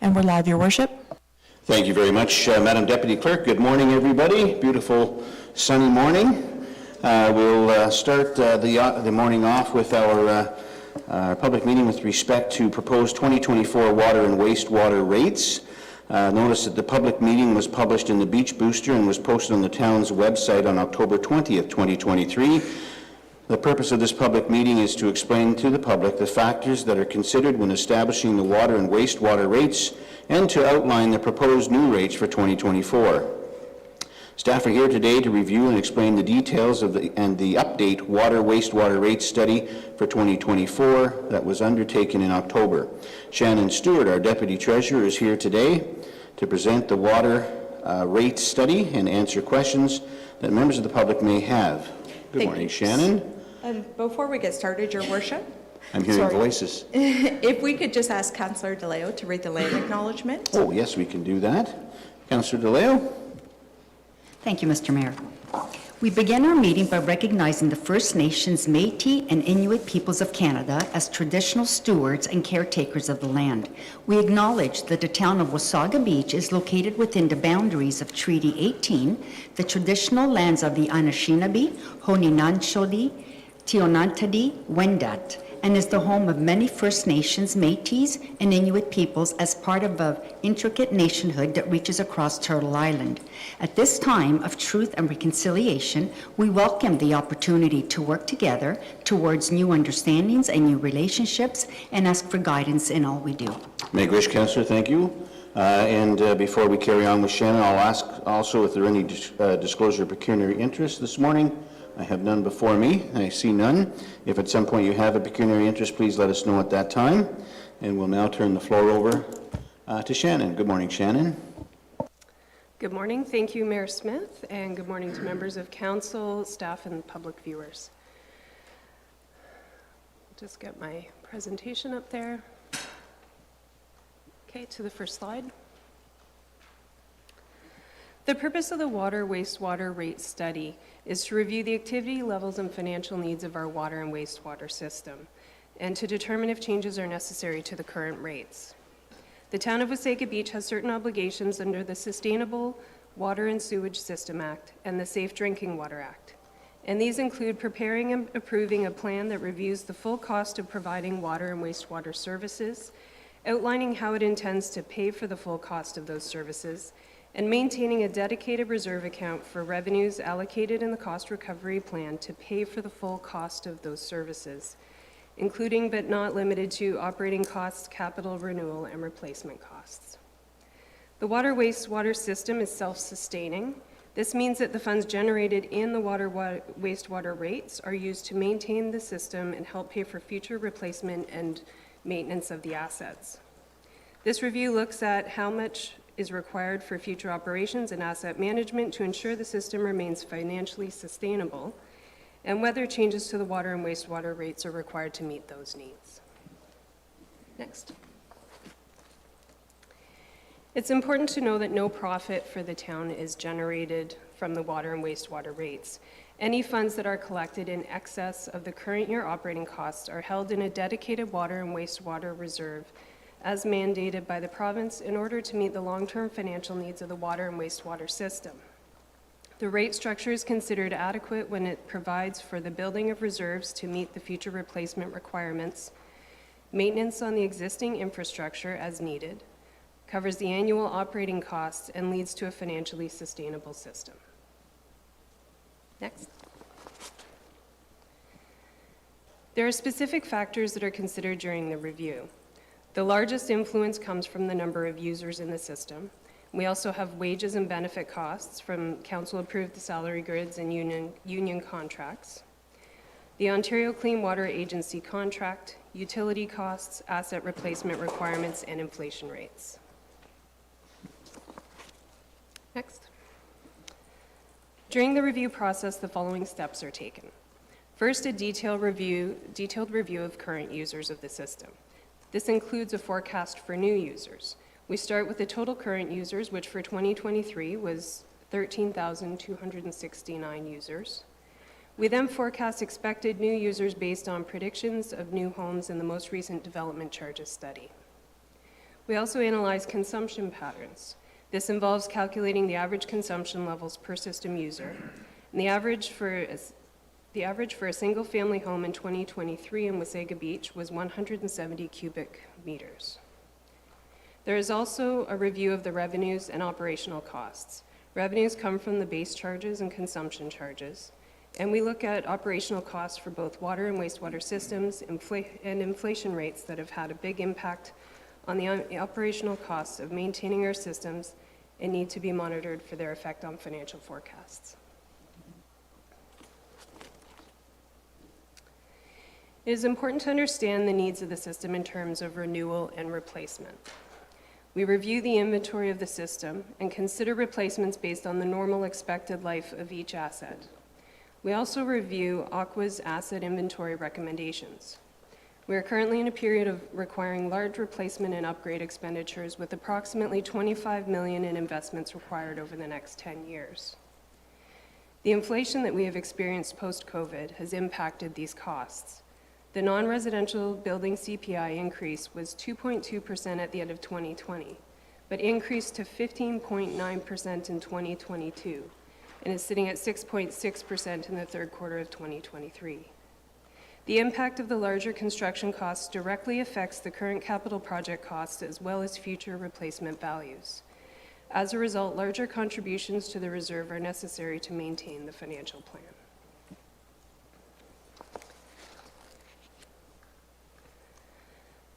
And we're live, Your Worship. Thank you very much, Madam Deputy Clerk. Good morning, everybody. Beautiful sunny morning. We'll start the morning off with our public meeting with respect to proposed 2024 water and wastewater rates. Notice that the public meeting was published in the Beach Booster and was posted on the town's website on October 20th, 2023. The purpose of this public meeting is to explain to the public the factors that are considered when establishing the water and wastewater rates and to outline the proposed new rates for 2024. Staff are here today to review and explain the details of the update water-wastewater rate study for 2024 that was undertaken in October. Shannon Stewart, our Deputy Treasurer, is here today to present the water rate study and answer questions that members of the public may have. Good morning, Shannon. Before we get started, Your Worship. I'm hearing voices. If we could just ask Councillor DeLeo to read the land acknowledgement. Oh, yes, we can do that. Councillor DeLeo. Thank you, Mr. Mayor. We begin our meeting by recognizing the First Nations, Métis, and Inuit peoples of Canada as traditional stewards and caretakers of the land. We acknowledge that the town of Wasaga Beach is located within the boundaries of Treaty 18, the traditional lands of the Anishinaabe, Haudenosaunee, Tionontadi, Wendat, and is the home of many First Nations, Métis, and Inuit peoples as part of an intricate nationhood that reaches across Turtle Island. At this time of truth and reconciliation, we welcome the opportunity to work together towards new understandings and new relationships and ask for guidance in all we do. Make wish, Councillor, thank you. Before we carry on with Shannon, I'll ask also if there are any disclosure of pecuniary interest this morning. I have none before me. I see none. If at some point you have a pecuniary interest, please let us know at that time. And we'll now turn the floor over to Shannon. Good morning, Shannon. Good morning. Thank you, Mayor Smith, and good morning to members of council, staff, and public viewers. Just get my presentation up there. Okay, to the first slide. The purpose of the water-wastewater rate study is to review the activity levels and financial needs of our water and wastewater system, and to determine if changes are necessary to the current rates. The town of Wasaga Beach has certain obligations under the Sustainable Water and Sewage System Act and the Safe Drinking Water Act, and these include preparing and approving a plan that reviews the full cost of providing water and wastewater services, outlining how it intends to pay for the full cost of those services, and maintaining a dedicated reserve account for revenues allocated in the cost recovery plan to pay for the full cost of those services, including but not limited to operating costs, capital renewal, and replacement costs. The water-wastewater system is self-sustaining. This means that the funds generated in the water-wastewater rates are used to maintain the system and help pay for future replacement and maintenance of the assets. This review looks at how much is required for future operations and asset management to ensure the system remains financially sustainable, and whether changes to the water and wastewater rates are required to meet those needs. Next. It's important to know that no profit for the town is generated from the water and wastewater rates. Any funds that are collected in excess of the current year operating costs are held in a dedicated water and wastewater reserve as mandated by the province in order to meet the long-term financial needs of the water and wastewater system. The rate structure is considered adequate when it provides for the building of reserves to meet the future replacement requirements, maintenance on the existing infrastructure as needed, covers the annual operating costs, and leads to a financially sustainable system. Next. There are specific factors that are considered during the review. The largest influence comes from the number of users in the system. We also have wages and benefit costs from council-approved salary grids and union contracts, the Ontario Clean Water Agency contract, utility costs, asset replacement requirements, and inflation rates. Next. During the review process, the following steps are taken. First, a detailed review of current users of the system. This includes a forecast for new users. We start with the total current users, which for 2023 was 13,269 users. We then forecast expected new users based on predictions of new homes in the most recent development charges study. We also analyze consumption patterns. This involves calculating the average consumption levels per system user. And the average for a single-family home in 2023 in Wasaga Beach was 170 cubic meters. There is also a review of the revenues and operational costs. Revenues come from the base charges and consumption charges, and we look at operational costs for both water and wastewater systems and inflation rates that have had a big impact on the operational costs of maintaining our systems and need to be monitored for their effect on financial forecasts. It is important to understand the needs of the system in terms of renewal and replacement. We review the inventory of the system and consider replacements based on the normal expected life of each asset. We also review Aqua's asset inventory recommendations. We are currently in a period of requiring large replacement and upgrade expenditures with approximately $25 million in investments required over the next 10 years. The inflation that we have experienced post-COVID has impacted these costs. The non-residential building CPI increase was 2.2% at the end of 2020, but increased to 15.9% in 2022, and is sitting at 6.6% in the third quarter of 2023. The impact of the larger construction costs directly affects the current capital project costs as well as future replacement values. As a result, larger contributions to the reserve are necessary to maintain the financial plan.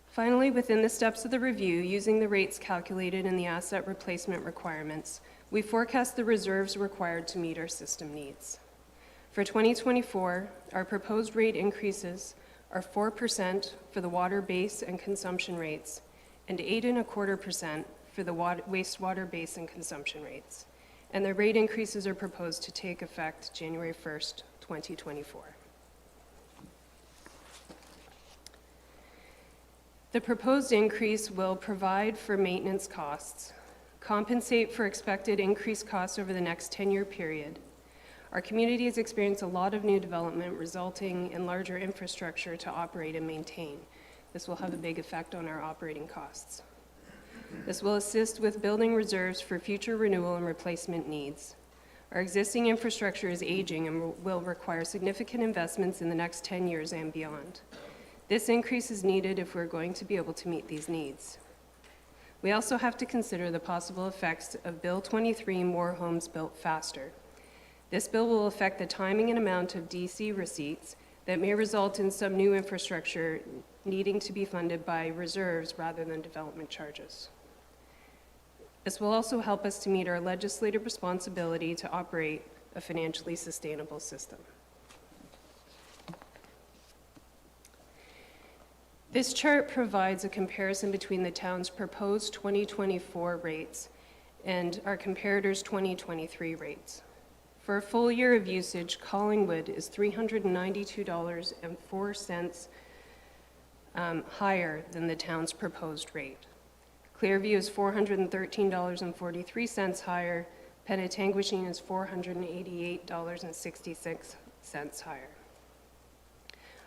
Finally, within the steps of the review, using the rates calculated in the asset replacement requirements, we forecast the reserves required to meet our system needs. For 2024, our proposed rate increases are 4% for the water base and consumption rates and 8.25% for the wastewater base and consumption rates. And the rate increases are proposed to take effect January 1st, 2024. The proposed increase will provide for maintenance costs, compensate for expected increased costs over the next 10-year period. Our community has experienced a lot of new development resulting in larger infrastructure to operate and maintain. This will have a big effect on our operating costs. This will assist with building reserves for future renewal and replacement needs. Our existing infrastructure is aging and will require significant investments in the next 10 years and beyond. This increase is needed if we're going to be able to meet these needs. We also have to consider the possible effects of Bill 23, More Homes Built Faster. This bill will affect the timing and amount of DC receipts that may result in some new infrastructure needing to be funded by reserves rather than development charges. This will also help us to meet our legislative responsibility to operate a financially sustainable system. This chart provides a comparison between the town's proposed 2024 rates and our comparators' 2023 rates. For a full year of usage, Collingwood is $392.04 higher than the town's proposed rate. Clearview is $413.43 higher. Penetanguishene is $488.66 higher.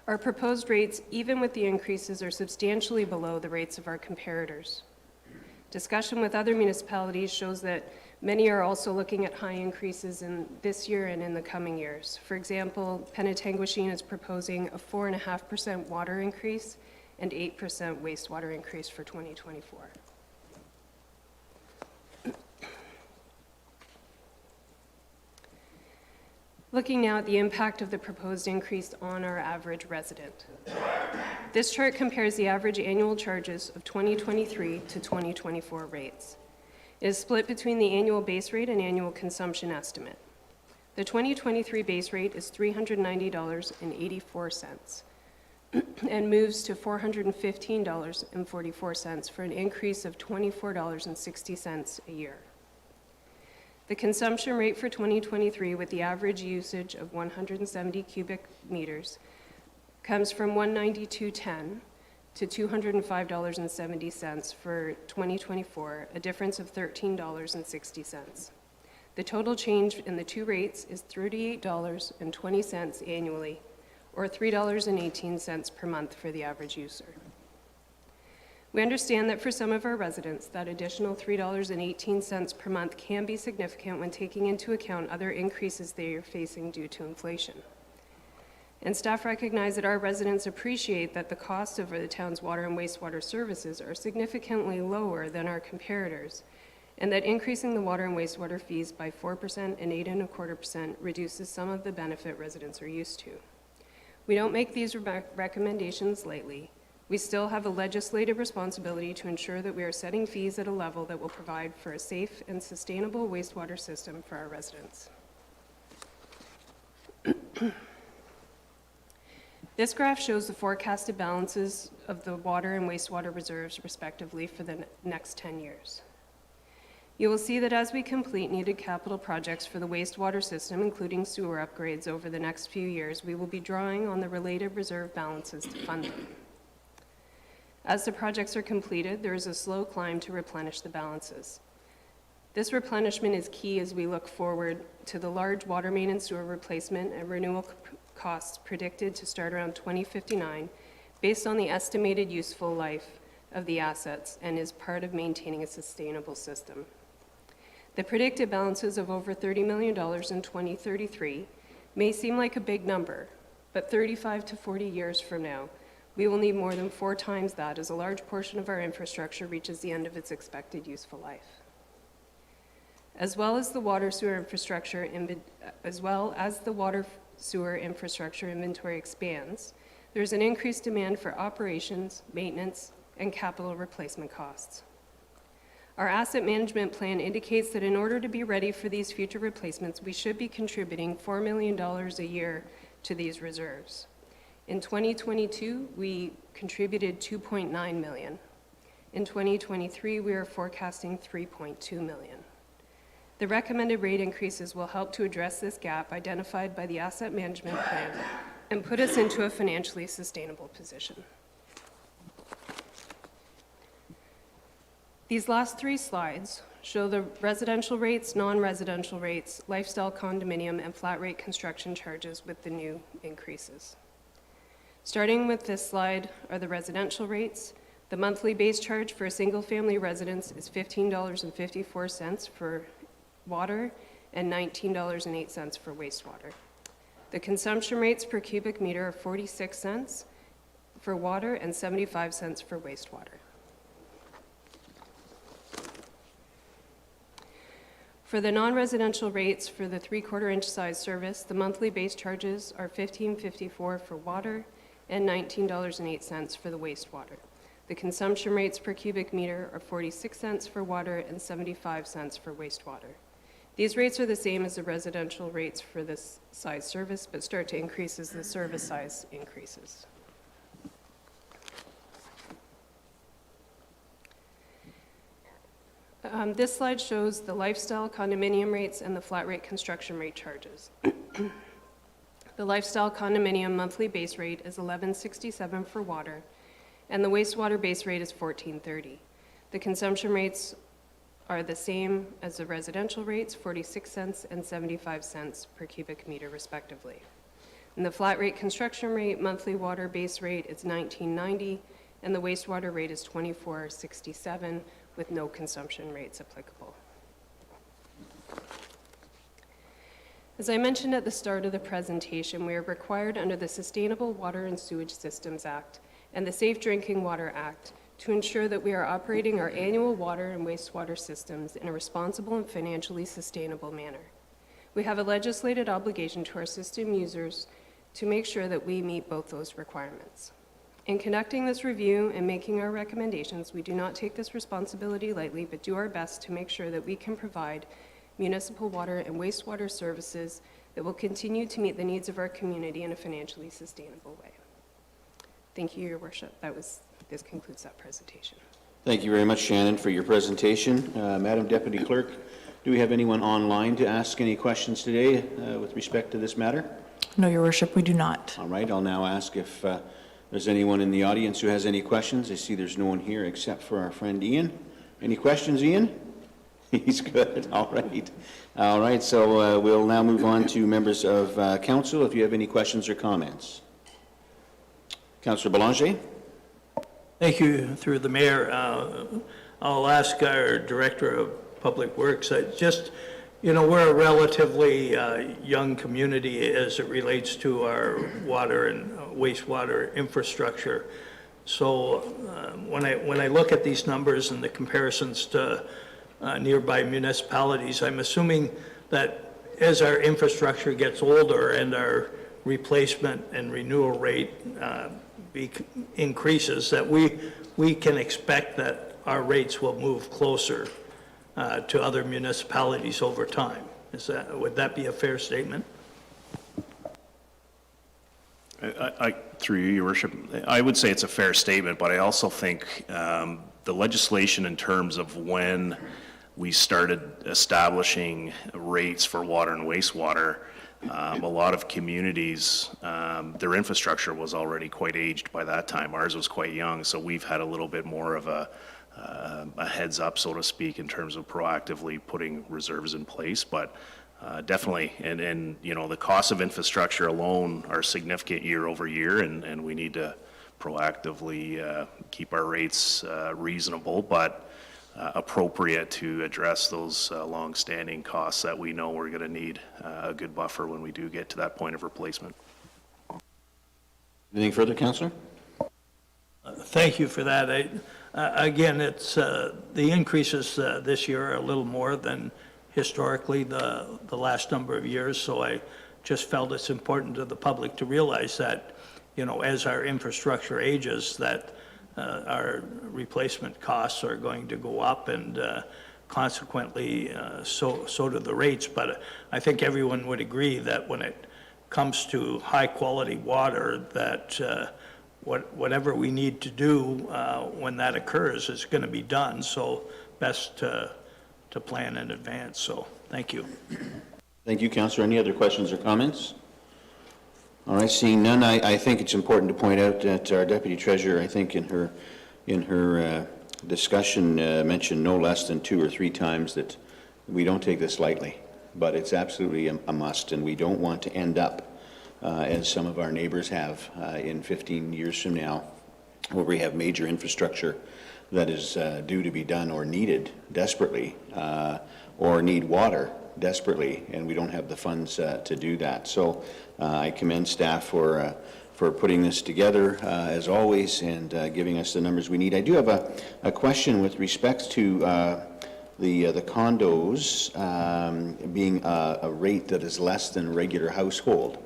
Our proposed rates, even with the increases, are substantially below the rates of our comparators. Discussion with other municipalities shows that many are also looking at high increases in this year and in the coming years. For example, Penetanguishene is proposing a 4.5% water increase and 8% wastewater increase for 2024. Looking now at the impact of the proposed increase on our average resident. This chart compares the average annual charges of 2023 to 2024 rates. It is split between the annual base rate and annual consumption estimate. The 2023 base rate is $390.84 and moves to $415.44 for an increase of $24.60 a year. The consumption rate for 2023 with the average usage of 170 cubic meters comes from $192.10 to $205.70 for 2024, a difference of $13.60. The total change in the two rates is $38.20 annually, or $3.18 per month for the average user. We understand that for some of our residents, that additional $3.18 per month can be significant when taking into account other increases they are facing due to inflation. And staff recognize that our residents appreciate that the cost of the town's water and wastewater services are significantly lower than our comparators, and that increasing the water and wastewater fees by 4% and 8.25% reduces some of the benefit residents are used to. We don't make these recommendations lightly. We still have a legislative responsibility to ensure that we are setting fees at a level that will provide for a safe and sustainable wastewater system for our residents. This graph shows the forecasted balances of the water and wastewater reserves respectively for the next 10 years. You will see that as we complete needed capital projects for the wastewater system, including sewer upgrades over the next few years, we will be drawing on the related reserve balances to fund them. As the projects are completed, there is a slow climb to replenish the balances. This replenishment is key as we look forward to the large water main and sewer replacement and renewal costs predicted to start around 2059 based on the estimated useful life of the assets and is part of maintaining a sustainable system. The predicted balances of over $30 million in 2033 may seem like a big number, but 35 to 40 years from now, we will need more than 4 times that as a large portion of our infrastructure reaches the end of its expected useful life. As well as the water sewer infrastructure inventory expands, there's an increased demand for operations, maintenance, and capital replacement costs. Our asset management plan indicates that in order to be ready for these future replacements, we should be contributing $4 million a year to these reserves. In 2022, we contributed $2.9 million. In 2023, we are forecasting $3.2 million. The recommended rate increases will help to address this gap identified by the asset management plan and put us into a financially sustainable position. These last 3 slides show the residential rates, non-residential rates, lifestyle condominium, and flat rate construction charges with the new increases. Starting with this slide are the residential rates. The monthly base charge for a single-family residence is $15.54 for water and $19.08 for wastewater. The consumption rates per cubic meter are 46 cents for water and 75 cents for wastewater. For the non-residential rates for the 3/4-inch size service, the monthly base charges are $15.54 for water and $19.08 for the wastewater. The consumption rates per cubic meter are 46 cents for water and 75 cents for wastewater. These rates are the same as the residential rates for this size service, but start to increase as the service size increases. This slide shows the lifestyle condominium rates and the flat rate construction rate charges. The lifestyle condominium monthly base rate is $11.67 for water, and the wastewater base rate is $14.30. The consumption rates are the same as the residential rates, 46 cents and 75 cents per cubic meter respectively. And the flat rate construction rate monthly water base rate is $19.90, and the wastewater rate is $24.67 with no consumption rates applicable. As I mentioned at the start of the presentation, we are required under the Sustainable Water and Sewage Systems Act and the Safe Drinking Water Act to ensure that we are operating our annual water and wastewater systems in a responsible and financially sustainable manner. We have a legislated obligation to our system users to make sure that we meet both those requirements. In conducting this review and making our recommendations, we do not take this responsibility lightly, but do our best to make sure that we can provide municipal water and wastewater services that will continue to meet the needs of our community in a financially sustainable way. Thank you, Your Worship. This concludes that presentation. Thank you very much, Shannon, for your presentation. Madam Deputy Clerk, do we have anyone online to ask any questions today with respect to this matter? No, Your Worship, we do not. All right, I'll now ask if there's anyone in the audience who has any questions. I see there's no one here except for our friend Ian. Any questions, Ian? He's good. All right. All right, so we'll now move on to members of council, if you have any questions or comments. Councillor Belanger? Thank Thank you, through the mayor. I'll ask our Director of Public Works, we're a relatively young community as it relates to our water and wastewater infrastructure. So when I look at these numbers and the comparisons to nearby municipalities, I'm assuming that as our infrastructure gets older and our replacement and renewal rate increases, that we can expect that our rates will move closer to other municipalities over time. Would that be a fair statement? Through you, Your Worship, I would say it's a fair statement, but I also think the legislation in terms of when we started establishing rates for water and wastewater, a lot of communities, their infrastructure was already quite aged by that time. Ours was quite young, so we've had a little bit more of a heads up, so to speak, in terms of proactively putting reserves in place. But definitely, and the costs of infrastructure alone are significant year over year, and we need to proactively keep our rates reasonable, but appropriate to address those long-standing costs that we know we're going to need a good buffer when we do get to that point of replacement. Anything further, Councillor? Thank you for that. Again, it's the increases this year are a little more than historically the last number of years, so I just felt it's important to the public to realize that, as our infrastructure ages, that our replacement costs are going to go up, and consequently, so do the rates. But I think everyone would agree that when it comes to high-quality water, that whatever we need to do when that occurs is going to be done. So best to plan in advance. So thank you. Thank you, Councillor. Any other questions or comments? All right, seeing none, I think it's important to point out that our Deputy Treasurer, I think in her discussion, mentioned no less than 2 or 3 times that we don't take this lightly, but it's absolutely a must, and we don't want to end up as some of our neighbors have in 15 years from now, where we have major infrastructure that is due to be done or needed desperately, or need water desperately, and we don't have the funds to do that. So I commend staff for putting this together, as always, and giving us the numbers we need. I do have a question with respect to the condos being a rate that is less than regular household,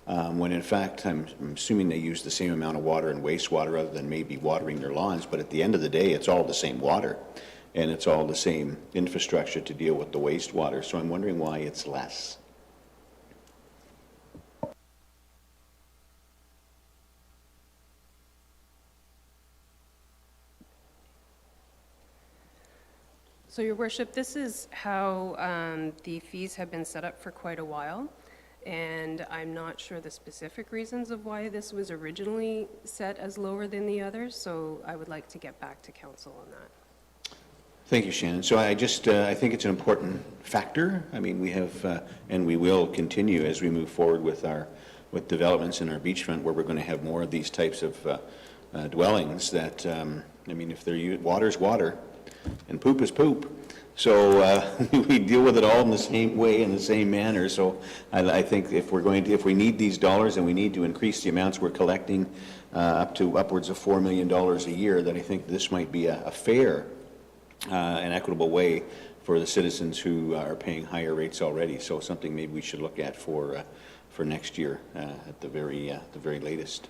when in fact I'm assuming they use the same amount of water and wastewater other than maybe watering their lawns, but at the end of the day it's all the same water and it's all the same infrastructure to deal with the wastewater. So I'm wondering why it's less. So, Your Worship, this is how the fees have been set up for quite a while, and I'm not sure the specific reasons of why this was originally set as lower than the others, so I would like to get back to council on that. Thank you, Shannon. So I think it's an important factor. I mean, we have, and we will continue as we move forward with developments in our beachfront, where we're going to have more of these types of dwellings that, I mean, if they're water's water, and poop is poop. So we deal with it all in the same way, in the same manner. So I think if we need these dollars and we need to increase the amounts we're collecting up to upwards of $4 million a year, then I think this might be a fair and equitable way for the citizens who are paying higher rates already. So something maybe we should look at for next year at the very latest.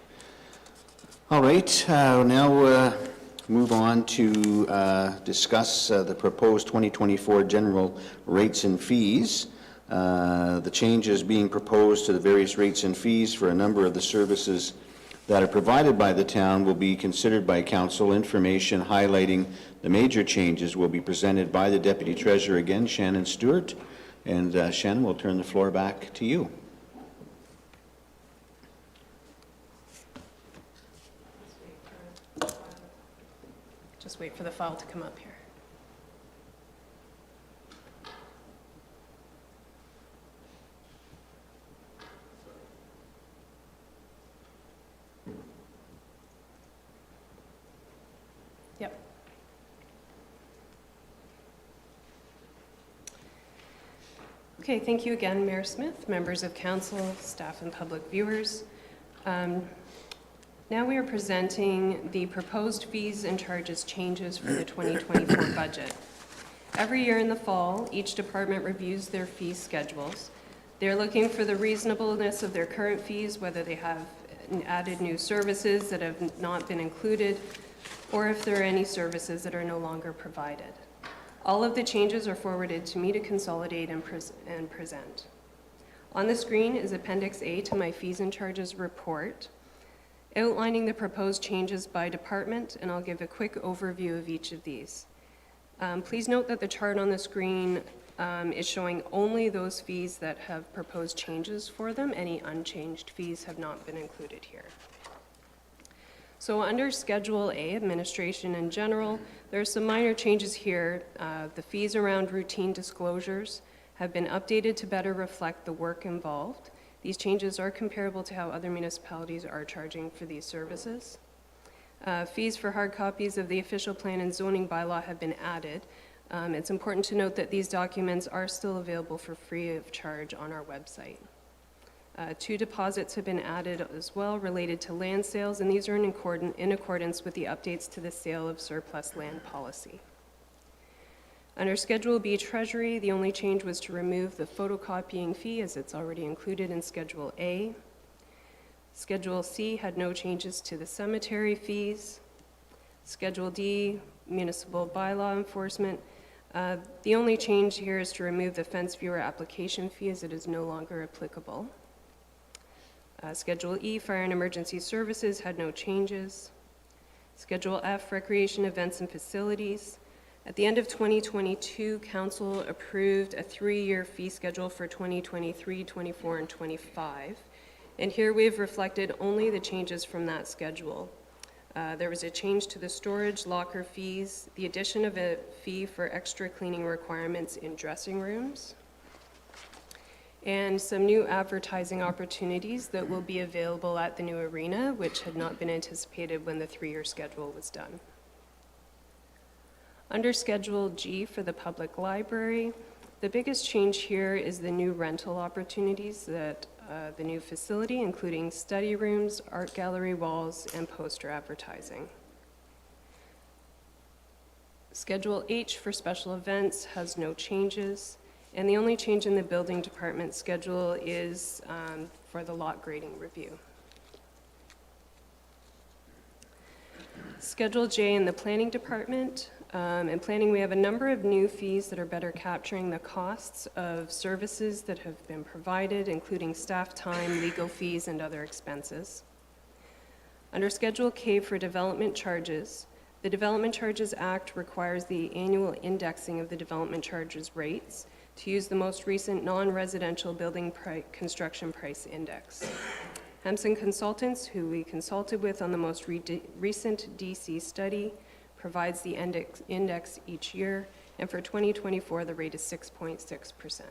All right, now move on to discuss the proposed 2024 general rates and fees. The changes being proposed to the various rates and fees for a number of the services that are provided by the town will be considered by council. Information highlighting the major changes will be presented by the Deputy Treasurer, again, Shannon Stewart. And Shannon, we'll turn the floor back to you. Just wait for the file to come up here. Okay, thank you again, Mayor Smith, members of council, staff, and public viewers. Now we are presenting the proposed fees and charges changes for the 2024 budget. Every year in the fall, each department reviews their fee schedules. They're looking for the reasonableness of their current fees, whether they have added new services that have not been included, or if there are any services that are no longer provided. All of the changes are forwarded to me to consolidate and present. On the screen is Appendix A to my fees and charges report, outlining the proposed changes by department, and I'll give a quick overview of each of these. Please note that the chart on the screen is showing only those fees that have proposed changes for them. Any unchanged fees have not been included here. So under Schedule A, Administration and General, there are some minor changes here. The fees around routine disclosures have been updated to better reflect the work involved. These changes are comparable to how other municipalities are charging for these services. Fees for hard copies of the official plan and zoning bylaw have been added. It's important to note that these documents are still available for free of charge on our website. 2 deposits have been added as well related to land sales, and these are in accordance with the updates to the sale of surplus land policy. Under Schedule B, Treasury, the only change was to remove the photocopying fee as it's already included in Schedule A. Schedule C had no changes to the cemetery fees. Schedule D, Municipal Bylaw Enforcement. The only change here is to remove the fence viewer application fee as it is no longer applicable. Schedule E, Fire and Emergency Services, had no changes. Schedule F, Recreation Events and Facilities. At the end of 2022, Council approved a 3-year fee schedule for 2023, 24, and 25. And here we've reflected only the changes from that schedule. There was a change to the storage locker fees, the addition of a fee for extra cleaning requirements in dressing rooms, and some new advertising opportunities that will be available at the new arena, which had not been anticipated when the 3-year schedule was done. Under Schedule G for the public library, the biggest change here is the new rental opportunities that the new facility, including study rooms, art gallery walls, and poster advertising. Schedule H for special events has no changes. And the only change in the building department schedule is for the lot grading review. Schedule J in the planning department. In planning, we have a number of new fees that are better capturing the costs of services that have been provided, including staff time, legal fees, and other expenses. Under Schedule K for development charges, the Development Charges Act requires the annual indexing of the development charges rates to use the most recent non-residential building construction price index. Hampson Consultants, who we consulted with on the most recent DC study, provides the index each year, and for 2024, the rate is 6.6%.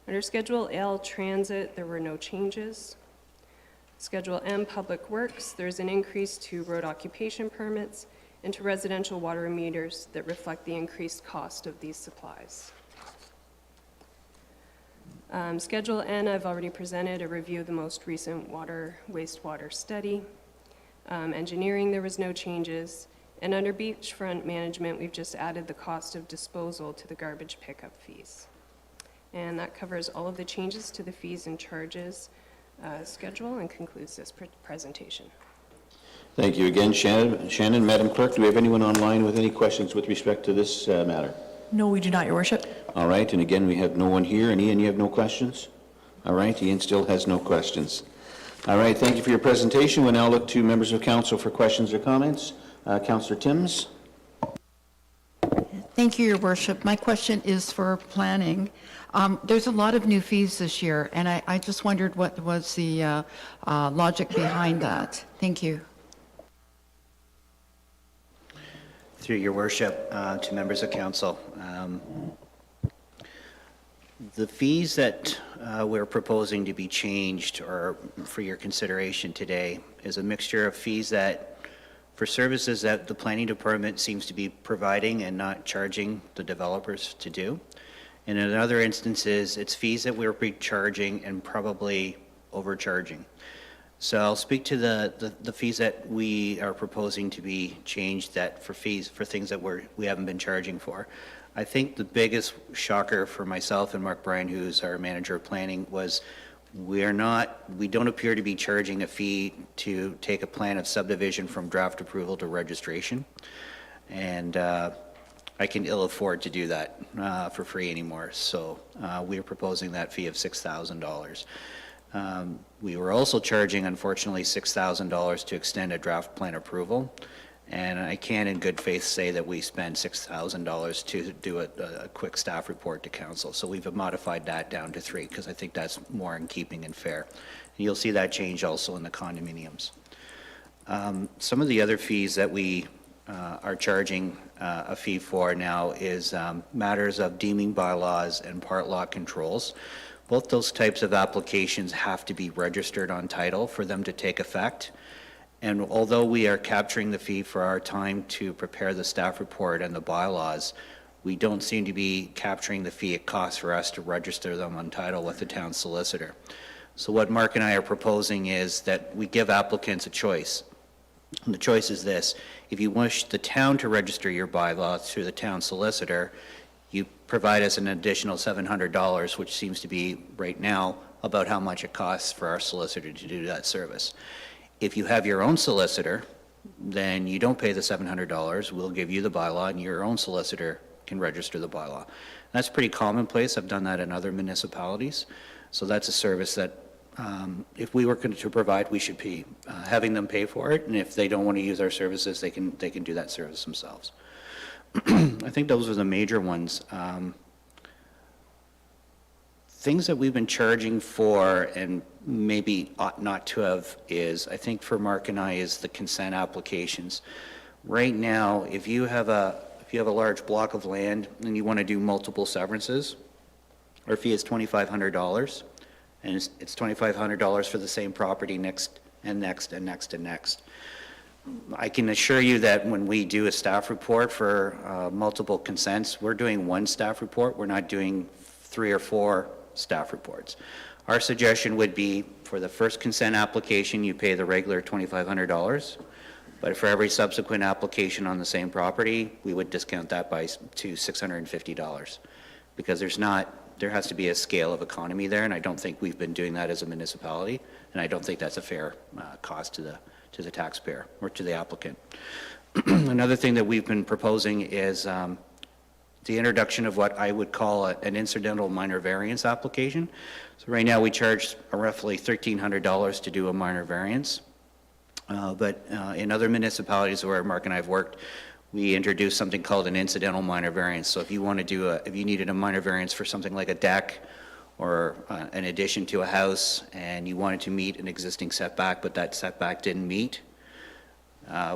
Under Schedule L, Transit, there were no changes. Schedule M, Public Works, there's an increase to road occupation permits and to residential water meters that reflect the increased cost of these supplies. Schedule N, I've already presented a review of the most recent wastewater study. Engineering, there was no changes. And under beachfront management, we've just added the cost of disposal to the garbage pickup fees. And that covers all of the changes to the fees and charges schedule and concludes this presentation. Thank you again, Shannon. Madam Clerk, do we have anyone online with any questions with respect to this matter? No, we do not, Your Worship. All right, and again, we have no one here. And Ian, you have no questions? All right, Ian still has no questions. All right, thank you for your presentation. We'll now look to members of council for questions or comments. Councillor Timms. Thank you, Your Worship. My question is for planning. There's a lot of new fees this year, and I just wondered what was the logic behind that. Thank you. Through your worship, to members of council. The fees that we're proposing to be changed or for your consideration today is a mixture of fees that for services that the planning department seems to be providing and not charging the developers to do, And in other instances, it's fees that we're charging and probably overcharging. So I'll speak to the fees that we are proposing to be changed, that for fees for things that we haven't been charging for. I think the biggest shocker for myself and Mark Bryan, who's our manager of planning, was we don't appear to be charging a fee to take a plan of subdivision from draft approval to registration. And I can ill afford to do that for free anymore. So we are proposing that fee of $6,000. We were also charging, unfortunately, $6,000 to extend a draft plan approval. And I can in good faith say that we spend $6,000 to do a quick staff report to council. So we've modified that down to $3,000 because I think that's more in keeping and fair. And you'll see that change also in the condominiums. Some of the other fees that we are charging a fee for now is matters of deeming bylaws and part lot controls. Both those types of applications have to be registered on title for them to take effect. And although we are capturing the fee for our time to prepare the staff report and the bylaws, we don't seem to be capturing the fee it costs for us to register them on title with the town solicitor. So what Mark and I are proposing is that we give applicants a choice. And the choice is this: if you wish the town to register your bylaws through the town solicitor, you provide us an additional $700, which seems to be right now about how much it costs for our solicitor to do that service. If you have your own solicitor, then you don't pay the $700. We'll give you the bylaw, and your own solicitor can register the bylaw. That's pretty commonplace. I've done that in other municipalities. So that's a service that if we were to provide, we should be having them pay for it. And if they don't want to use our services, they can do that service themselves. I think those are the major ones. Things that we've been charging for and maybe ought not to have is, I think for Mark and I, is the consent applications. Right now, if you have a large block of land and you want to do multiple severances, our fee is $2,500, and it's $2,500 for the same property next and next and next and next. I can assure you that when we do a staff report for multiple consents, we're doing one staff report. We're not doing 3 or 4 staff reports. Our suggestion would be for the first consent application, you pay the regular $2,500, but for every subsequent application on the same property, we would discount that to $650, because there has to be a scale of economy there, and I don't think we've been doing that as a municipality, and I don't think that's a fair cost to the taxpayer or to the applicant. Another thing that we've been proposing is the introduction of what I would call an incidental minor variance application. So right now we charge roughly $1,300 to do a minor variance. But in other municipalities where Mark and I have worked, we introduced something called an incidental minor variance. So if you want to do if you needed a minor variance for something like a deck or an addition to a house, and you wanted to meet an existing setback, but that setback didn't meet,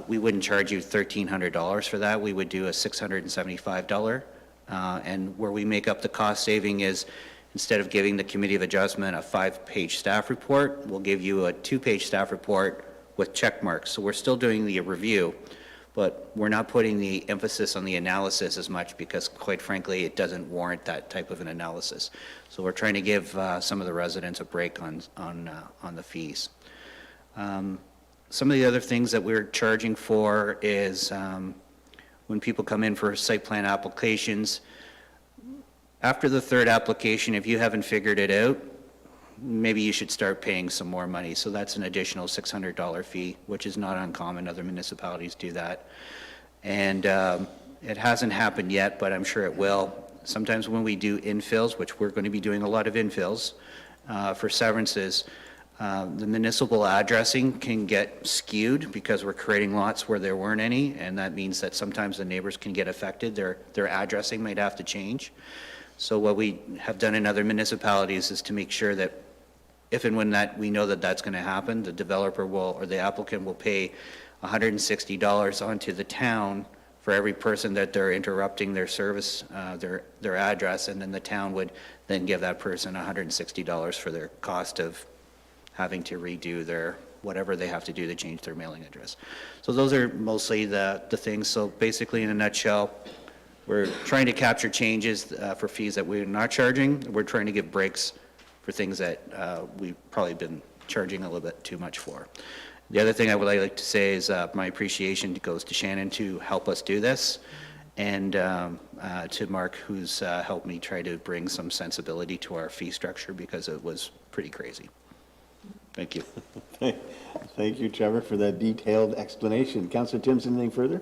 we wouldn't charge you $1,300 for that. We would do a $675. And where we make up the cost saving is, instead of giving the Committee of Adjustment a 5-page staff report, we'll give you a 2-page staff report with check marks. So we're still doing the review, but we're not putting the emphasis on the analysis as much because, quite frankly, it doesn't warrant that type of an analysis. So we're trying to give some of the residents a break on the fees. Some of the other things that we're charging for is when people come in for site plan applications, after the 3rd application, if you haven't figured it out, maybe you should start paying some more money. So that's an additional $600 fee, which is not uncommon. Other municipalities do that. And it hasn't happened yet, but I'm sure it will. Sometimes when we do infills, which we're going to be doing a lot of infills for severances, the municipal addressing can get skewed because we're creating lots where there weren't any, and that means that sometimes the neighbors can get affected. Their addressing might have to change. So what we have done in other municipalities is to make sure that if and when we know that that's going to happen, the developer will, or the applicant will pay $160 onto the town for every person that they're interrupting their service, their address, and then the town would then give that person $160 for their cost of having to redo their whatever they have to do to change their mailing address. So those are mostly the things. So basically, in a nutshell, we're trying to capture changes for fees that we're not charging. We're trying to give breaks for things that we've probably been charging a little bit too much for. The other thing I would like to say is my appreciation goes to Shannon to help us do this, and to Mark, who's helped me try to bring some sensibility to our fee structure because it was pretty crazy. Thank you. Thank you, Trevor, for that detailed explanation. Councillor Timms, anything further?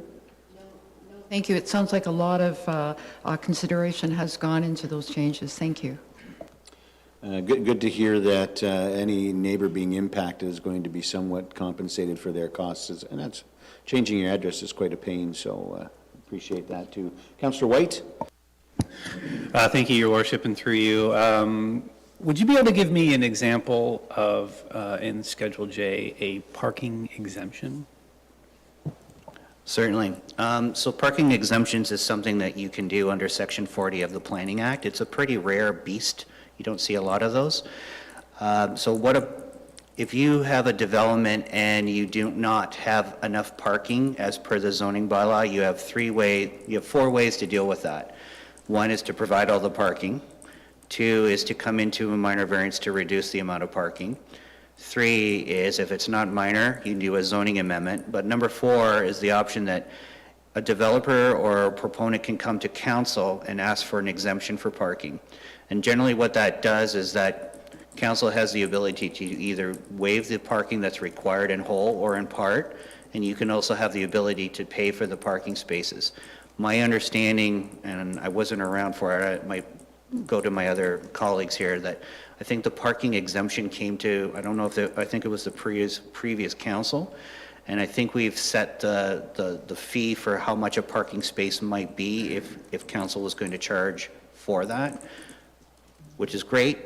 Thank you. It sounds like a lot of consideration has gone into those changes. Thank you. Good to hear that any neighbor being impacted is going to be somewhat compensated for their costs, and that's changing your address is quite a pain, so appreciate that too. Councillor White? Thank you, Your Worship, and through you. Would you be able to give me an example of, in Schedule J, a parking exemption? Certainly. So parking exemptions is something that you can do under Section 40 of the Planning Act. It's a pretty rare beast. You don't see a lot of those. If you have a development and you do not have enough parking as per the zoning bylaw, you have 4 ways to deal with that. One is to provide all the parking. 2 is to come into a minor variance to reduce the amount of parking. 3 is, if it's not minor, you can do a zoning amendment. But number 4 is the option that a developer or a proponent can come to council and ask for an exemption for parking. And generally what that does is that council has the ability to either waive the parking that's required in whole or in part, and you can also have the ability to pay for the parking spaces. My understanding, and I wasn't around for it, I might go to my other colleagues here, that I think the parking exemption came to, I don't know if I think it was the previous council, and I think we've set the fee for how much a parking space might be if council was going to charge for that, which is great,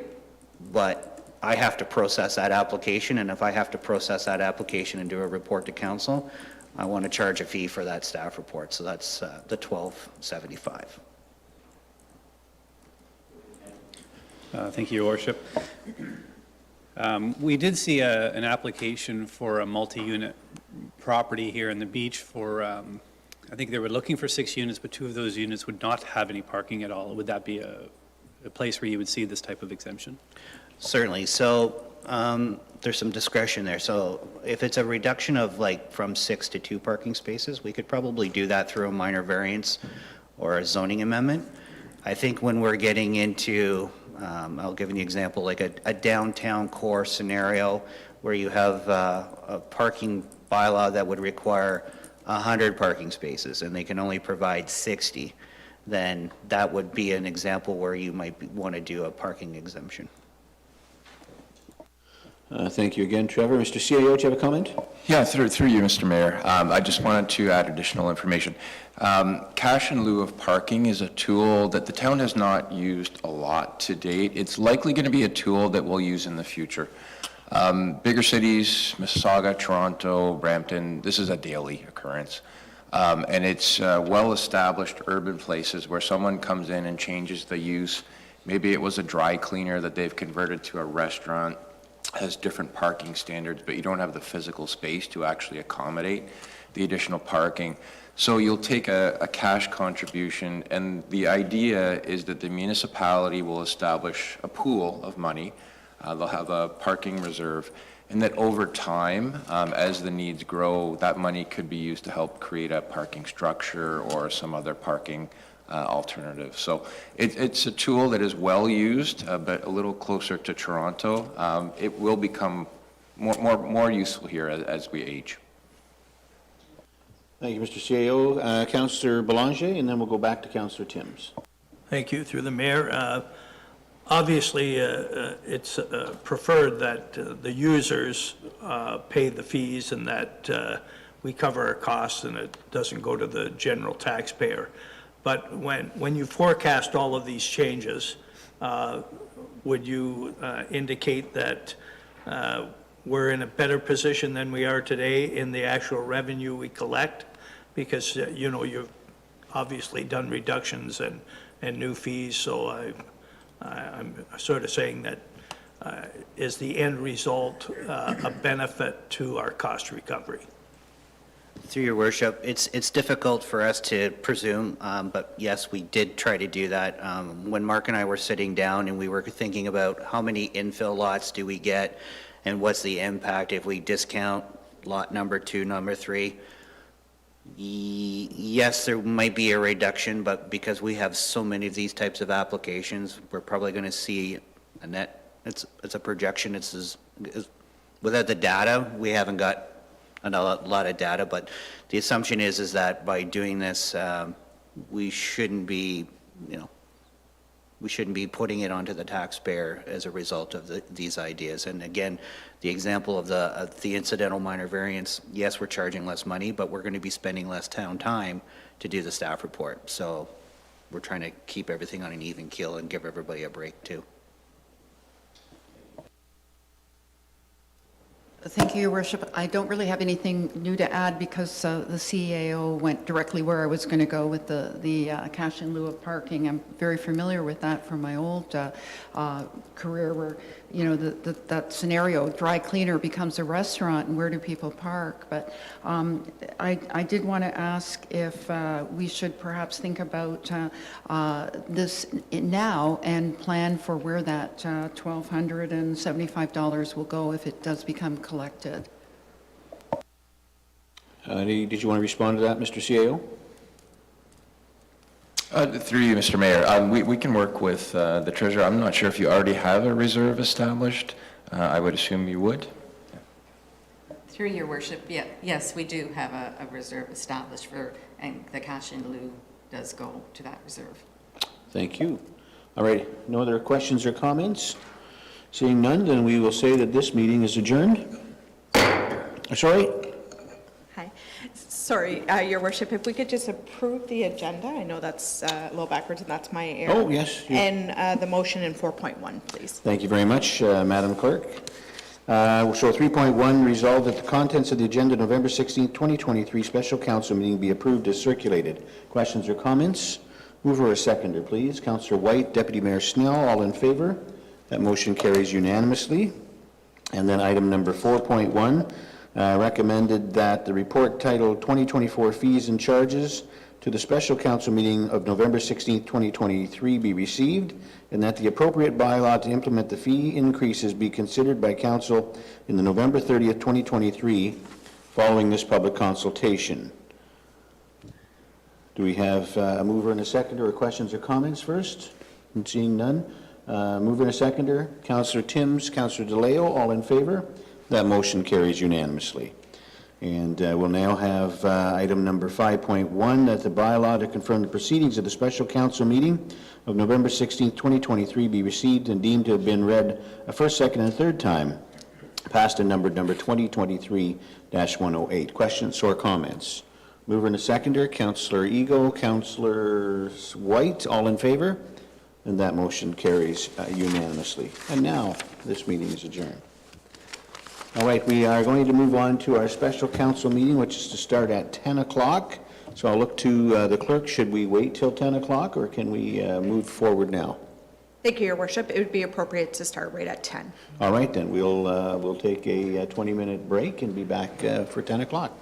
but I have to process that application, and if I have to process that application and do a report to council, I want to charge a fee for that staff report, so that's the $12.75. Thank you, Your Worship. We did see an application for a multi-unit property here in the beach for, I think they were looking for 6 units, but 2 of those units would not have any parking at all. Would that be a place where you would see this type of exemption? Certainly. So there's some discretion there. So if it's a reduction of from 6 to 2 parking spaces, we could probably do that through a minor variance or a zoning amendment. I think when we're getting into, I'll give you an example, like a downtown core scenario where you have a parking bylaw that would require 100 parking spaces and they can only provide 60, then that would be an example where you might want to do a parking exemption. Thank you again, Trevor. Mr. CAO, do you have a comment? Yeah, through you, Mr. Mayor. I just wanted to add additional information. Cash in lieu of parking is a tool that the town has not used a lot to date. It's likely going to be a tool that we'll use in the future. Bigger cities, Wasaga, Toronto, Brampton, this is a daily occurrence. And it's well-established urban places where someone comes in and changes the use. Maybe it was a dry cleaner that they've converted to a restaurant, has different parking standards, but you don't have the physical space to actually accommodate the additional parking. So you'll take a cash contribution, and the idea is that the municipality will establish a pool of money. They'll have a parking reserve, and that over time, as the needs grow, that money could be used to help create a parking structure or some other parking alternative. So it's a tool that is well used, but a little closer to Toronto. It will become more useful here as we age. Thank you, Mr. CAO. Councillor Belanger, and then we'll go back to Councillor Timms. Thank you, through the mayor. Obviously, it's preferred that the users pay the fees and that we cover our costs and it doesn't go to the general taxpayer. But when you forecast all of these changes, would you indicate that we're in a better position than we are today in the actual revenue we collect? Because, you've obviously done reductions and new fees, so I'm sort of saying that is the end result a benefit to our cost recovery? Through your worship, it's difficult for us to presume, but yes, we did try to do that. When Mark and I were sitting down and we were thinking about how many infill lots do we get and what's the impact if we discount lot number 2, number 3, yes, there might be a reduction, but because we have so many of these types of applications, we're probably going to see a net, it's a projection, without the data, we haven't got a lot of data, but the assumption is that by doing this, we shouldn't be, we shouldn't be putting it onto the taxpayer as a result of these ideas. And again, the example of the incidental minor variance, yes, we're charging less money, but we're going to be spending less town time to do the staff report. So we're trying to keep everything on an even keel and give everybody a break too. Thank you, Your Worship. I don't really have anything new to add because the CAO went directly where I was going to go with the cash in lieu of parking. I'm very familiar with that from my old career where, that scenario, dry cleaner becomes a restaurant and where do people park? But I did want to ask if we should perhaps think about this now and plan for where that $1,275 will go if it does become collected. Did you want to respond to that, Mr. CAO? Through you, Mr. Mayor, we can work with the treasurer. I'm not sure if you already have a reserve established. I would assume you would. Through your worship, yes, we do have a reserve established and the cash in lieu does go to that reserve. Thank you. All right, no other questions or comments? Seeing none, then we will say that this meeting is adjourned. Sorry? Hi. Sorry, Your Worship, if we could just approve the agenda. I know that's a little backwards and that's my error. Oh, yes. And the motion in 4.1, please. Thank you very much, Madam Clerk. So 3.1, resolve that the contents of the agenda November 16, 2023 special council meeting be approved as circulated. Questions or comments? Mover or seconder, please. Councillor White, Deputy Mayor Snell, all in favor? That motion carries unanimously. And then item number 4.1, recommended that the report titled 2024 Fees and Charges to the special council meeting of November 16, 2023 be received, and that the appropriate bylaw to implement the fee increases be considered by council in the November 30th, 2023 following this public consultation. Do we have a mover and a seconder, or questions or comments first? And seeing none. Mover and a seconder, Councillor Timms, Councillor DeLeo, all in favor? That motion carries unanimously. And we'll now have item number 5.1, that the bylaw to confirm the proceedings of the special council meeting of November 16, 2023 be received and deemed to have been read a first, second, and third time, passed and numbered number 2023-108. Questions or comments? Mover and a seconder, Councillor Eagle, Councillor White, all in favor? And that motion carries unanimously. And now, this meeting is adjourned. All right, we are going to move on to our special council meeting, which is to start at 10 o'clock. So I'll look to the clerk. Should we wait till 10 o'clock, or can we move forward now? Thank you, Your Worship. It would be appropriate to start right at 10. All right, then. We'll take a 20-minute break and be back for 10 o'clock.